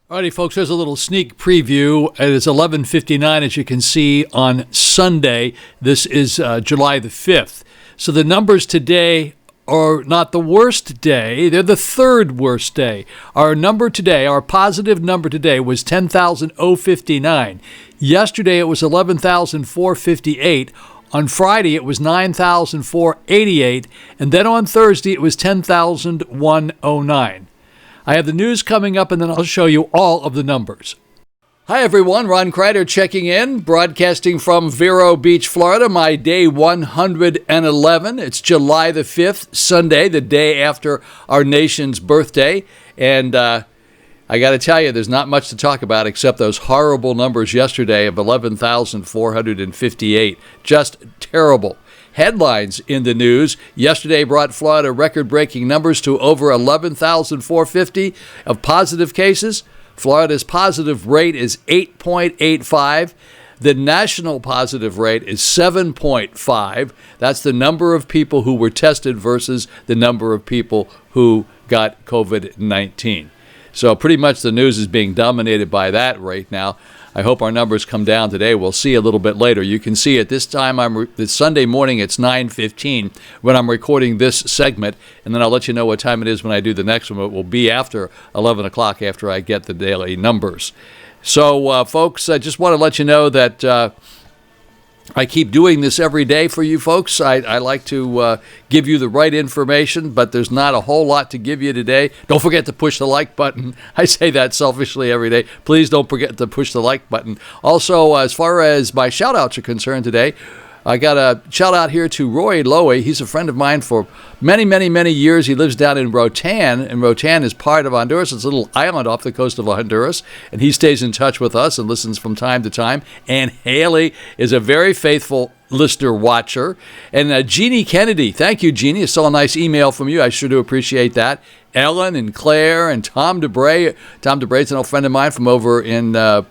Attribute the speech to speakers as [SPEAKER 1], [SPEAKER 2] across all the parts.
[SPEAKER 1] Alrighty, folks, here's a little sneak preview. It is 11:59, as you can see, on Sunday. This is July the 5th. So the numbers today are not the worst day. They're the third worst day. Our number today, our positive number today, was 10,059. Yesterday, it was 11,458. On Friday, it was 9,488. And then on Thursday, it was 10,109. I have the news coming up, and then I'll show you all of the numbers. Hi, everyone. Ron Crider checking in, broadcasting from Vero Beach, Florida, my day 111. It's July the 5th, Sunday, the day after our nation's birthday. And I got to tell you, there's not much to talk about except those horrible numbers yesterday of 11,458. Just terrible. Headlines in the news yesterday brought Florida record-breaking numbers to over 11,450 of positive cases. Florida's positive rate is 8.85. The national positive rate is 7.5. That's the number of people who were tested versus the number of people who got COVID-19. So pretty much the news is being dominated by that right now. I hope our numbers come down today. We'll see a little bit later. You can see at this time, this Sunday morning, it's 9:15 when I'm recording this segment, and then I'll let you know what time it is when I do the next one. It will be after 11 o'clock after I get the daily numbers. So, folks, I just want to let you know that I keep doing this every day for you folks. I like to give you the right information, but there's not a whole lot to give you today. Don't forget to push the like button. I say that selfishly every day. Please don't forget to push the like button. Also, as far as my shout-outs are concerned today, I got a shout-out here to Roy Lowy. He's a friend of mine for many, many, many years. He lives down in Rotan, and Rotan is part of Honduras. It's a little island off the coast of Honduras, and he stays in touch with us and listens from time to time. And Haley is a very faithful listener watcher. And Jeannie Kennedy, thank you, Jeannie. I saw a nice email from you. I sure do appreciate that. Ellen and Claire and Tom DeBray. Tom DeBray's an old friend of mine from over in the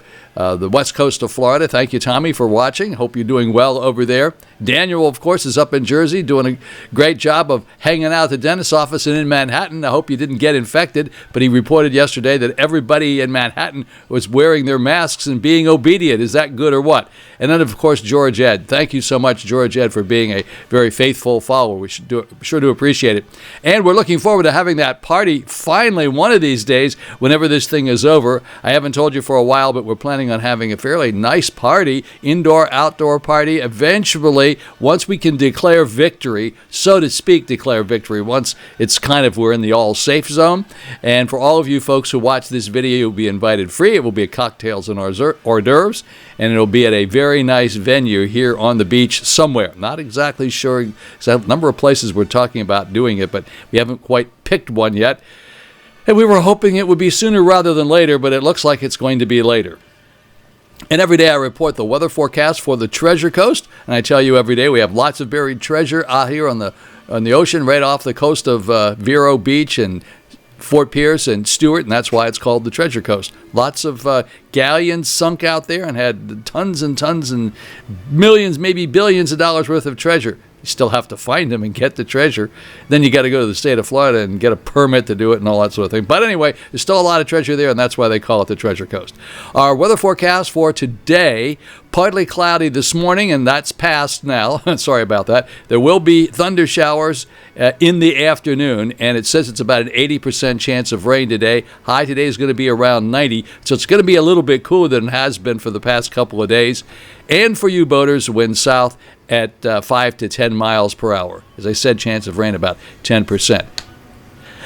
[SPEAKER 1] west coast of Florida. Thank you, Tommy, for watching. Hope you're doing well over there. Daniel, of course, is up in Jersey doing a great job of hanging out at the dentist's office and in Manhattan. I hope you didn't get infected, but he reported yesterday that everybody in Manhattan was wearing their masks and being obedient. Is that good or what? And then, of course, George Ed. Thank you so much, George Ed, for being a very faithful follower. We sure do appreciate it. And we're looking forward to having that party finally one of these days whenever this thing is over. I haven't told you for a while, but we're planning on having a fairly nice party, indoor-outdoor party, eventually, once we can declare victory, so to speak, declare victory, once it's kind of we're in the all-safe zone. And for all of you folks who watch this video, you'll be invited free. It will be a cocktails and hors d'oeuvres, and it'll be at a very nice venue here on the beach somewhere. Not exactly sure, because a number of places we're talking about doing it, but we haven't quite picked one yet. And we were hoping it would be sooner rather than later, but it looks like it's going to be later. And every day I report the weather forecast for the Treasure Coast, and I tell you every day we have lots of buried treasure out here on the ocean right off the coast of Vero Beach and Fort Pierce and Stewart, and that's why it's called the Treasure Coast. Lots of galleons sunk out there and had tons and tons and millions, maybe billions of dollars worth of treasure. You still have to find them and get the treasure. Then you got to go to the state of Florida and get a permit to do it and all that sort of thing. But anyway, there's still a lot of treasure there, and that's why they call it the Treasure Coast. Our weather forecast for today, partly cloudy this morning, and that's past now. Sorry about that. There will be thunder showers in the afternoon, and it says it's about an 80% chance of rain today. High today is going to be around 90, so it's going to be a little bit cooler than it has been for the past couple of days. And for you boaters, wind south at 5 to 10 miles per hour. As I said, chance of rain about 10%.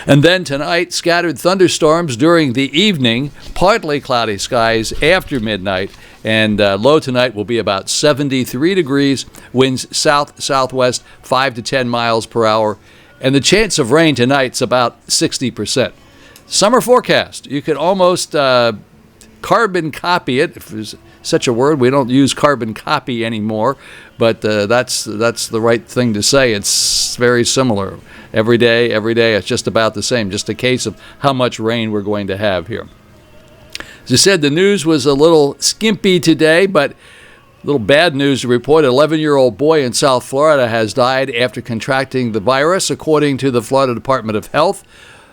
[SPEAKER 1] And then tonight, scattered thunderstorms during the evening, partly cloudy skies after midnight, and low tonight will be about 73 degrees, winds south-southwest 5 to 10 miles per hour, and the chance of rain tonight's about 60%. Summer forecast. You could almost carbon copy it, if there's such a word. We don't use carbon copy anymore, but that's the right thing to say. It's very similar. Every day, it's just about the same, just a case of how much rain we're going to have here. As I said, the news was a little skimpy today, but a little bad news to report. An 11-year-old boy in South Florida has died after contracting the virus, according to the Florida Department of Health.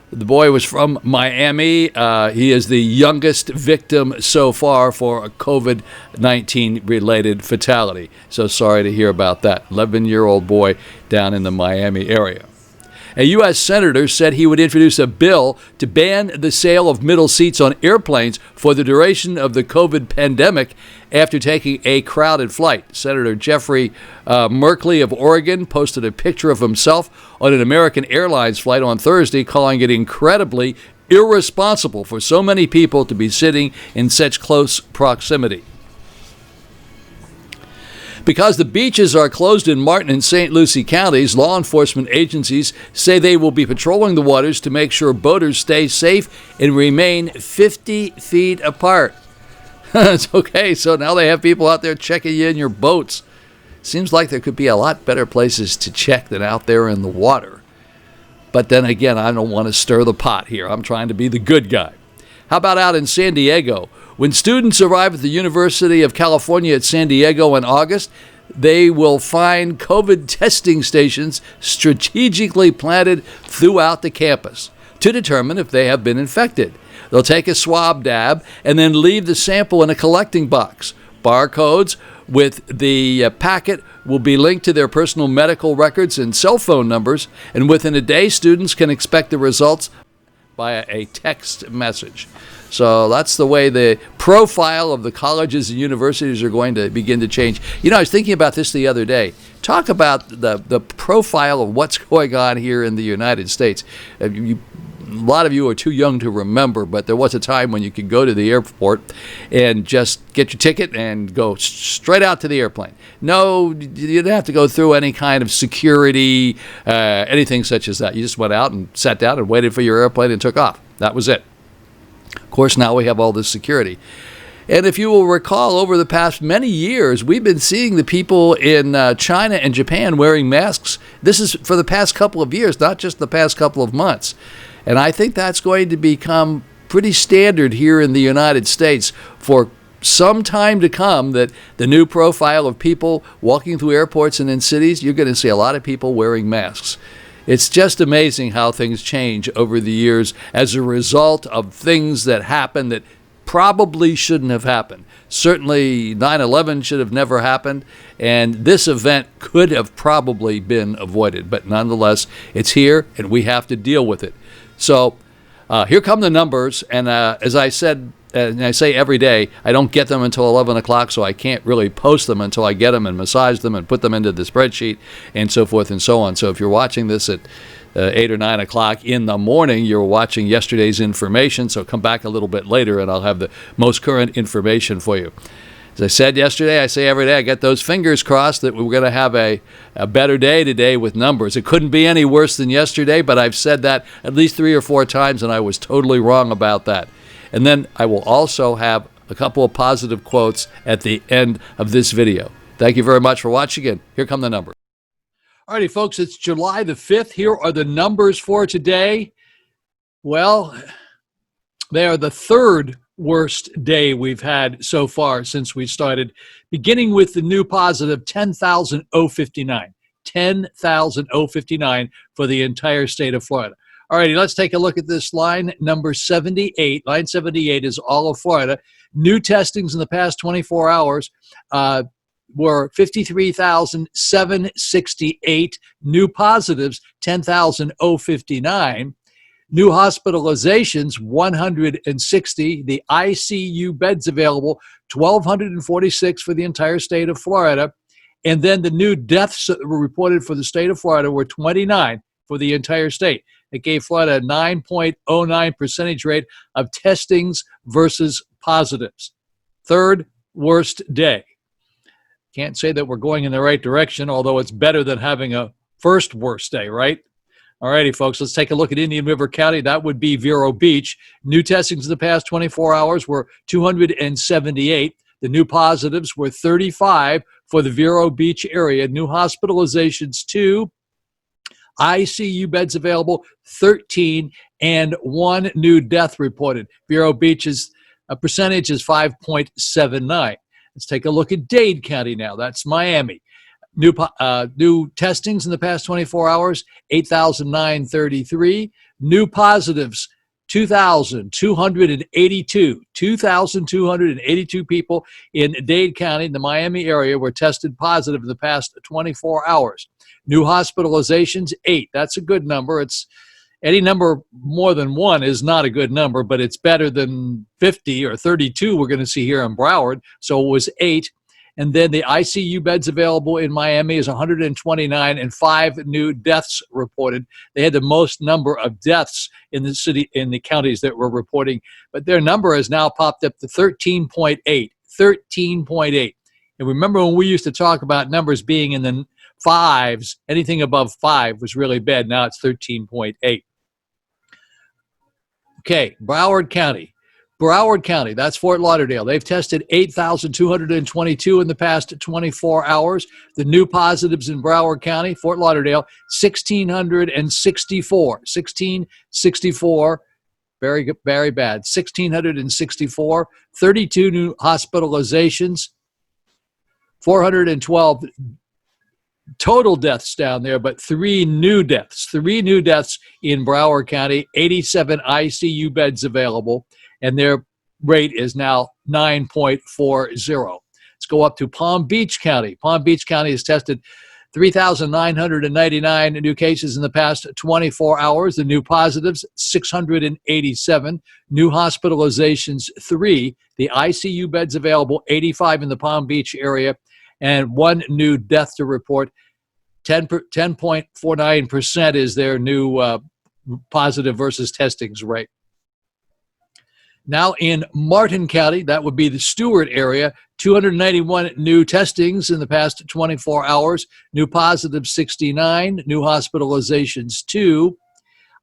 [SPEAKER 1] The boy was from Miami. He is the youngest victim so far for a COVID-19 related fatality. So sorry to hear about that. 11-year-old boy down in the Miami area. A U.S. senator said he would introduce a bill to ban the sale of middle seats on airplanes for the duration of the COVID pandemic after taking a crowded flight. Senator Jeffrey Merkley of Oregon posted a picture of himself on an American Airlines flight on Thursday, calling it incredibly irresponsible for so many people to be sitting in such close proximity. Because the beaches are closed in Martin and St. Lucie counties, law enforcement agencies say they will be patrolling the waters to make sure boaters stay safe and remain 50 feet apart. It's okay, so now they have people out there checking you in your boats. Seems like there could be a lot better places to check than out there in the water. But then again, I don't want to stir the pot here. I'm trying to be the good guy. How about out in San Diego? When students arrive at the University of California at San Diego in August, they will find COVID testing stations strategically planted throughout the campus to determine if they have been infected. They'll take a swab dab and then leave the sample in a collecting box. Barcodes with the packet will be linked to their personal medical records and cell phone numbers, and within a day, students can expect the results via a text message. So that's the way the profile of the colleges and universities are going to begin to change. You know, I was thinking about this the other day. Talk about the profile of what's going on here in the United States. A lot of you are too young to remember, but there was a time when you could go to the airport and just get your ticket and go straight out to the airplane. No, you didn't have to go through any kind of security, anything such as that. You just went out and sat down and waited for your airplane and took off. That was it. Of course, now we have all this security. And if you will recall, over the past many years, we've been seeing the people in China and Japan wearing masks. This is for the past couple of years, not just the past couple of months. And I think that's going to become pretty standard here in the United States for some time to come, that the new profile of people walking through airports and in cities, you're going to see a lot of people wearing masks. It's just amazing how things change over the years as a result of things that happen that probably shouldn't have happened. Certainly 9/11 should have never happened, and this event could have probably been avoided. But nonetheless, it's here, and we have to deal with it. So here come the numbers, and as I said, and I say every day, I don't get them until 11 o'clock, so I can't really post them until I get them and massage them and put them into the spreadsheet and so forth and so on. So if you're watching this at 8 or 9 o'clock in the morning, you're watching yesterday's information, so come back a little bit later and I'll have the most current information for you. As I said yesterday, I say every day, I get those fingers crossed that we're going to have a better day today with numbers. It couldn't be any worse than yesterday, but I've said that at least 3 or 4 times, and I was totally wrong about that. And then I will also have a couple of positive quotes at the end of this video. Thank you very much for watching, and here come the numbers. All righty, folks, it's July the 5th. Here are the numbers for today. Well, they are the third worst day we've had so far since we started, beginning with the new positive 10,059. 10,059 for the entire state of Florida. All righty, let's take a look at this line, number 78. Line 78 is all of Florida. New testings in the past 24 hours were 53,768. New positives, 10,059. New hospitalizations, 160. The ICU beds available, 1,246 for the entire state of Florida. And then the new deaths that were reported for the state of Florida were 29 for the entire state. It gave Florida a 9.09 percentage rate of testings versus positives. Third worst day. Can't say that we're going in the right direction, although it's better than having a first worst day, right? All righty, folks, let's take a look at Indian River County. That would be Vero Beach. New testings in the past 24 hours were 278. The new positives were 35 for the Vero Beach area. New hospitalizations, 2. ICU beds available, 13, and 1 new death reported. Vero Beach's percentage is 5.79. Let's take a look at Dade County now. That's Miami. New testings in the past 24 hours, 8,933. New positives, 2,282. 2,282 people in Dade County, in the Miami area, were tested positive in the past 24 hours. New hospitalizations, 8. That's a good number. It's any number more than 1 is not a good number, but it's better than 50 or 32 we're going to see here in Broward. So it was 8. And then the ICU beds available in Miami is 129, and 5 new deaths reported. They had the most number of deaths in the city, in the counties that were reporting, but their number has now popped up to 13.8. 13.8. And remember when we used to talk about numbers being in the 5s, anything above 5 was really bad. Now it's 13.8. Okay, Broward County. Broward County, that's Fort Lauderdale. They've tested 8,222 in the past 24 hours. The new positives in Broward County, Fort Lauderdale, 1,664. 1,664, very, very bad. 1,664. 32 new hospitalizations. 412 total deaths down there, but 3 new deaths. 3 new deaths in Broward County, 87 ICU beds available, and their rate is now 9.40. Let's go up to Palm Beach County. Palm Beach County has tested 3,999 new cases in the past 24 hours. The new positives, 687. New hospitalizations, 3. The ICU beds available, 85 in the Palm Beach area, and 1 new death to report. 10.49% is their new positive versus testings rate. Now in Martin County, that would be the Stewart area, 291 new testings in the past 24 hours, new positives 69, new hospitalizations 2,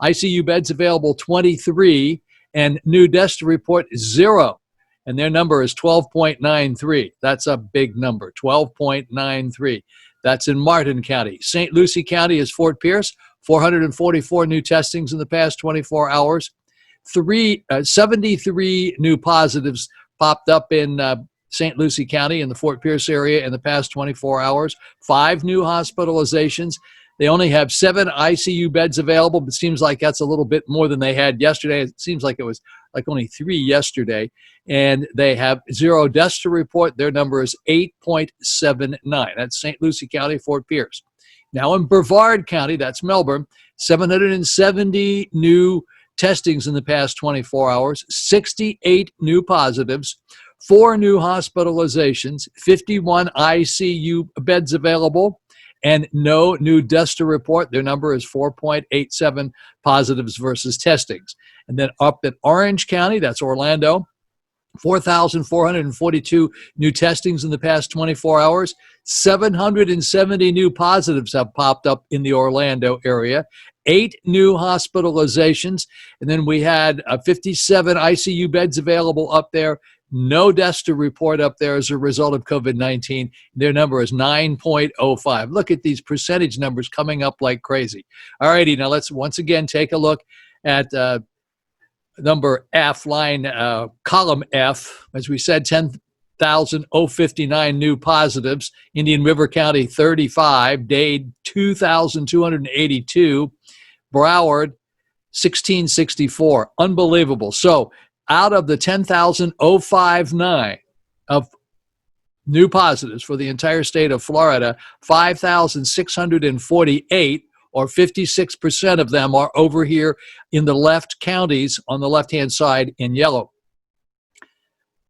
[SPEAKER 1] ICU beds available 23, and new deaths to report 0. And their number is 12.93. That's a big number, 12.93. That's in Martin County. St. Lucie County is Fort Pierce, 444 new testings in the past 24 hours. 73 new positives popped up in St. Lucie County in the Fort Pierce area in the past 24 hours. 5 new hospitalizations. They only have 7 ICU beds available, but it seems like that's a little bit more than they had yesterday. It seems like it was like only 3 yesterday. And they have 0 deaths to report. Their number is 8.79. That's St. Lucie County, Fort Pierce. Now in Brevard County, that's Melbourne, 770 new testings in the past 24 hours, 68 new positives, 4 new hospitalizations, 51 ICU beds available, and no new deaths to report. Their number is 4.87 positives versus testings. And then up in Orange County, that's Orlando, 4,442 new testings in the past 24 hours. 770 new positives have popped up in the Orlando area. 8 new hospitalizations. And then we had 57 ICU beds available up there. No deaths to report up there as a result of COVID-19. Their number is 9.05. Look at these percentage numbers coming up like crazy. All righty, now let's once again take a look at number F, column F. As we said, 10,059 new positives. Indian River County, 35. Dade, 2,282. Broward, 1,664. Unbelievable. So out of the 10,059 of new positives for the entire state of Florida, 5,648, or 56% of them, are over here in the left counties on the left-hand side in yellow.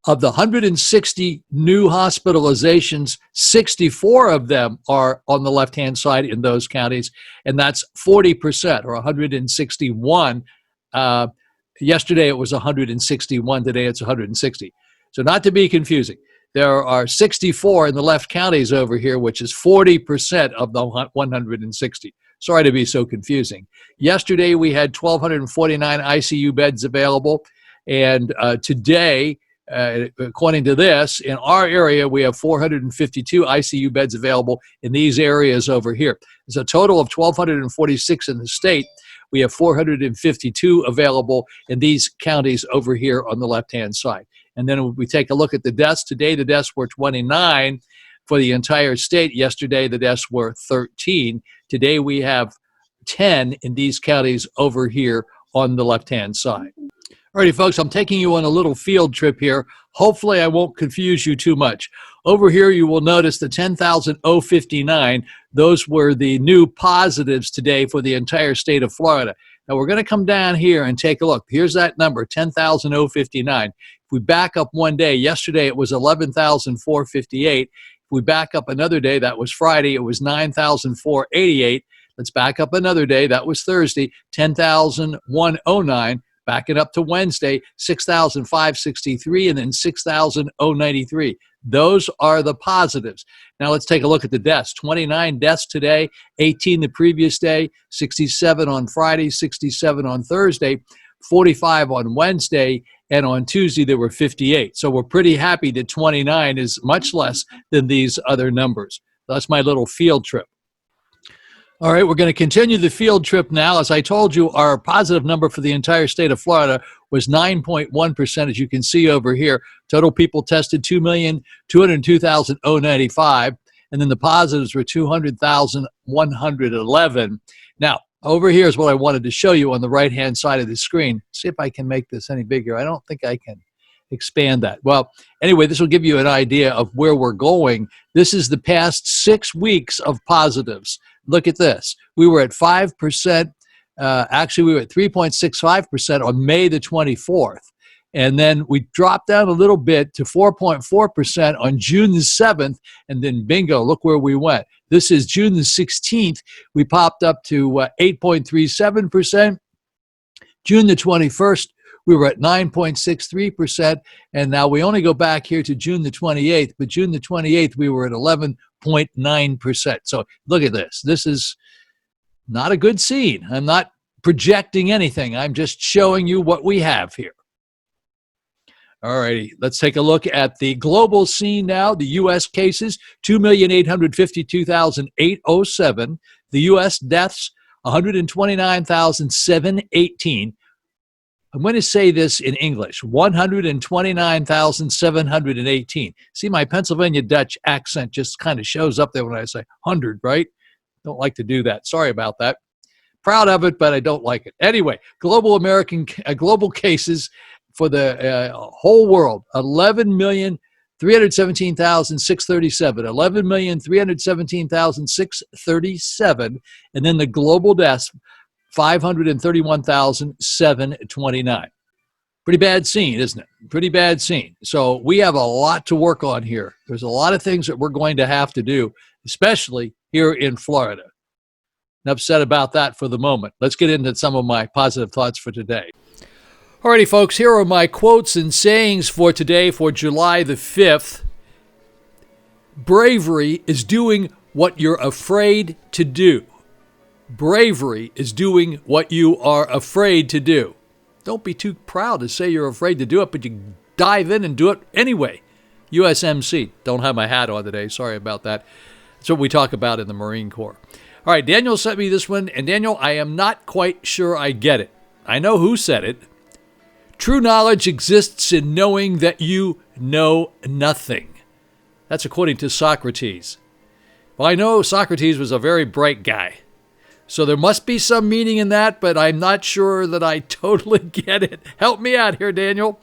[SPEAKER 1] Of the 160 new hospitalizations, 64 of them are on the left-hand side in those counties, and that's 40%, or 161. Yesterday it was 161. Today it's 160. So not to be confusing, there are 64 in the left counties over here, which is 40% of the 160. Sorry to be so confusing. Yesterday we had 1,249 ICU beds available, and today, according to this, in our area, we have 452 ICU beds available in these areas over here. There's a total of 1,246 in the state. We have 452 available in these counties over here on the left-hand side. And then we take a look at the deaths. Today, the deaths were 29. for the entire state. Yesterday, the deaths were 13. Today, we have 10 in these counties over here on the left-hand side. Alrighty, folks, I'm taking you on a little field trip here. Hopefully, I won't confuse you too much. Over here, you will notice the 10,059. Those were the new positives today for the entire state of Florida. Now, we're going to come down here and take a look. Here's that number, 10,059. If we back up one day, yesterday it was 11,458. If we back up another day, that was Friday, it was 9,488. Let's back up another day, that was Thursday, 10,109. Back it up to Wednesday, 6,563, and then 6,093. Those are the positives. Now let's take a look at the deaths. 29 deaths today, 18 the previous day, 67 on Friday, 67 on Thursday, 45 on Wednesday, and on Tuesday there were 58. So we're pretty happy that 29 is much less than these other numbers. That's my little field trip. All right, we're going to continue the field trip now. As I told you, our positive number for the entire state of Florida was 9.1%, as you can see over here. Total people tested 2,202,095, and then the positives were 200,111. Now, over here is what I wanted to show you on the right-hand side of the screen. See if I can make this any bigger. I don't think I can expand that. Well, anyway, this will give you an idea of where we're going. This is the past 6 weeks of positives. Look at this. We were at 5%. Actually, we were at 3.65% on May the 24th. And then we dropped down a little bit to 4.4% on June the 7th. And then bingo, look where we went. This is June the 16th. We popped up to 8.37%. June the 21st, we were at 9.63%. And now we only go back here to June the 28th. But June the 28th, we were at 11.9%. So look at this. This is not a good scene. I'm not projecting anything. I'm just showing you what we have here. All righty, let's take a look at the global scene now. The U.S. cases, 2,852,807. The U.S. deaths, 129,718. I'm going to say this in English, 129,718. See, my Pennsylvania Dutch accent just kind of shows up there when I say 100, right? Don't like to do that. Sorry about that. Proud of it, but I don't like it. Anyway, global cases for the whole world, 11,317,637. 11,317,637. And then the global deaths, 531,729. Pretty bad scene, isn't it? Pretty bad scene. So we have a lot to work on here. There's a lot of things that we're going to have to do, especially here in Florida. Enough said about that for the moment. Let's get into some of my positive thoughts for today. Alrighty, folks, here are my quotes and sayings for today, for July the 5th. Bravery is doing what you're afraid to do. Bravery is doing what you are afraid to do. Don't be too proud to say you're afraid to do it, but you dive in and do it anyway. USMC. Don't have my hat on today. Sorry about that. That's what we talk about in the Marine Corps. All right, Daniel sent me this one. And Daniel, I am not quite sure I get it. I know who said it. True knowledge exists in knowing that you know nothing. That's according to Socrates. Well, I know Socrates was a very bright guy. So there must be some meaning in that, but I'm not sure that I totally get it. Help me out here, Daniel.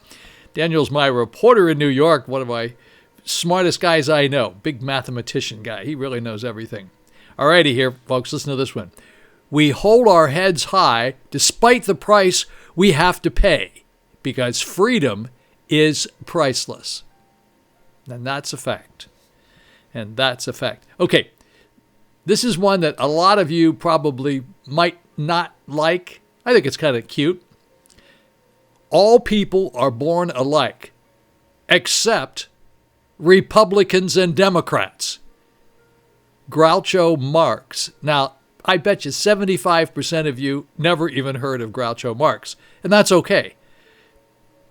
[SPEAKER 1] Daniel's my reporter in New York, one of my smartest guys I know. Big mathematician guy. He really knows everything. All righty here, folks, listen to this one. We hold our heads high despite the price we have to pay, because freedom is priceless. And that's a fact. And that's a fact. Okay. This is one that a lot of you probably might not like. I think it's kind of cute. All people are born alike, except Republicans and Democrats. Groucho Marx. Now, I bet you 75% of you never even heard of Groucho Marx, and that's okay.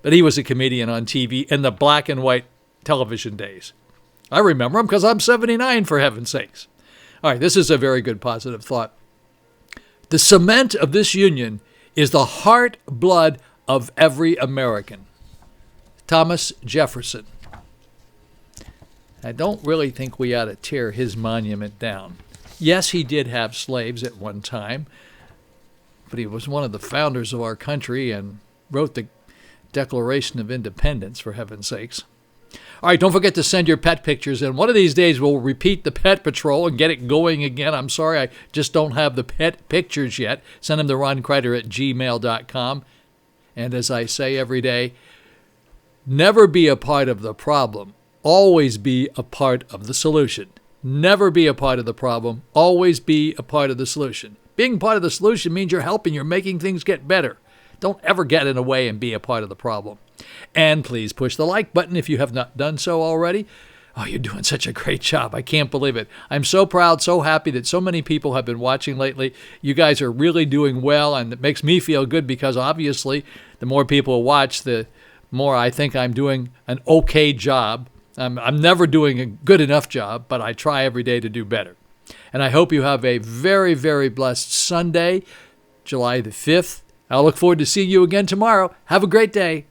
[SPEAKER 1] But he was a comedian on TV in the black and white television days. I remember him because I'm 79, for heaven's sakes. All right, this is a very good positive thought. The cement of this union is the heart blood of every American. Thomas Jefferson. I don't really think we ought to tear his monument down. Yes, he did have slaves at one time, but he was one of the founders of our country and wrote the Declaration of Independence, for heaven's sakes. All right, don't forget to send your pet pictures in. One of these days, we'll repeat the pet patrol and get it going again. I'm sorry, I just don't have the pet pictures yet. Send them to roncrider@gmail.com. And as I say every day, never be a part of the problem. Always be a part of the solution. Never be a part of the problem. Always be a part of the solution. Being part of the solution means you're helping. You're making things get better. Don't ever get in the way and be a part of the problem. And please push the like button if you have not done so already. Oh, you're doing such a great job. I can't believe it. I'm so proud, so happy that so many people have been watching lately. You guys are really doing well, and it makes me feel good because obviously the more people watch, the more I think I'm doing an okay job. I'm never doing a good enough job, but I try every day to do better. And I hope you have a very, very blessed Sunday, July the 5th. I'll look forward to seeing you again tomorrow. Have a great day.